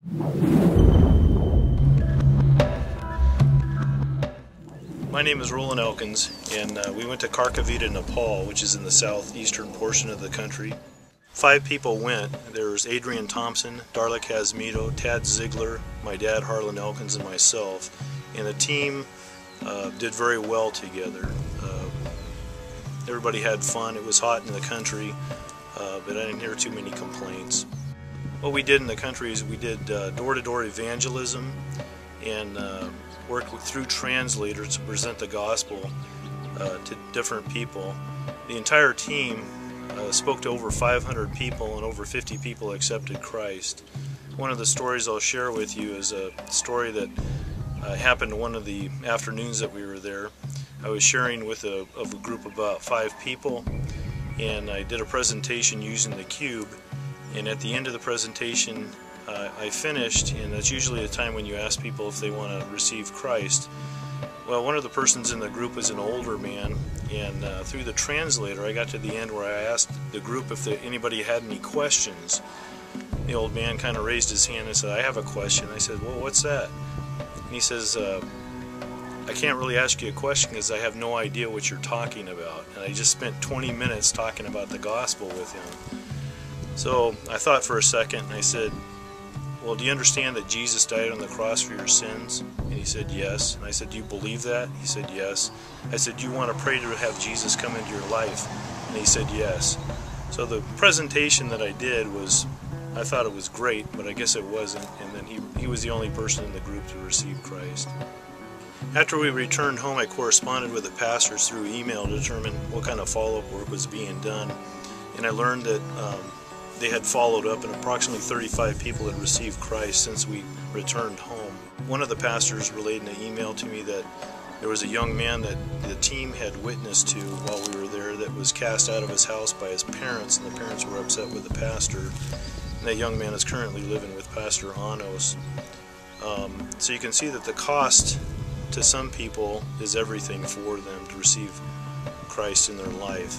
My name is Roland Elkins, and we went to Karkavita, Nepal, which is in the southeastern portion of the country. 5 people went. There was Adrian Thompson, Darla Casmito, Tad Ziegler, my dad Harlan Elkins, and myself. And the team did very well together. Everybody had fun. It was hot in the country, but I didn't hear too many complaints. What we did in the country is we did door-to-door evangelism and worked through translators to present the gospel to different people. The entire team spoke to over 500 people, and over 50 people accepted Christ. One of the stories I'll share with you is a story that happened one of the afternoons that we were there. I was sharing with a group of about 5 people, and I did a presentation using the cube, and at the end of the presentation I finished, and that's usually a time when you ask people if they want to receive Christ. Well, one of the persons in the group was an older man, and through the translator I got to the end where I asked the group if anybody had any questions. The old man kind of raised his hand and said, "I have a question." I said, "Well, what's that?" And he says, "I can't really ask you a question because I have no idea what you're talking about." And I just spent 20 minutes talking about the gospel with him. So I thought for a second, and I said, "Well, do you understand that Jesus died on the cross for your sins?" And he said, "Yes." And I said, "Do you believe that?" He said, "Yes." I said, "Do you want to pray to have Jesus come into your life?" And he said, "Yes." So the presentation that I did was, I thought it was great, but I guess it wasn't. And then he was the only person in the group to receive Christ. After we returned home, I corresponded with the pastors through email to determine what kind of follow-up work was being done. And I learned that they had followed up, and approximately 35 people had received Christ since we returned home. One of the pastors relayed in an email to me that there was a young man that the team had witnessed to while we were there that was cast out of his house by his parents, and the parents were upset with the pastor. And that young man is currently living with Pastor Anos. So you can see that the cost to some people is everything for them to receive Christ in their life.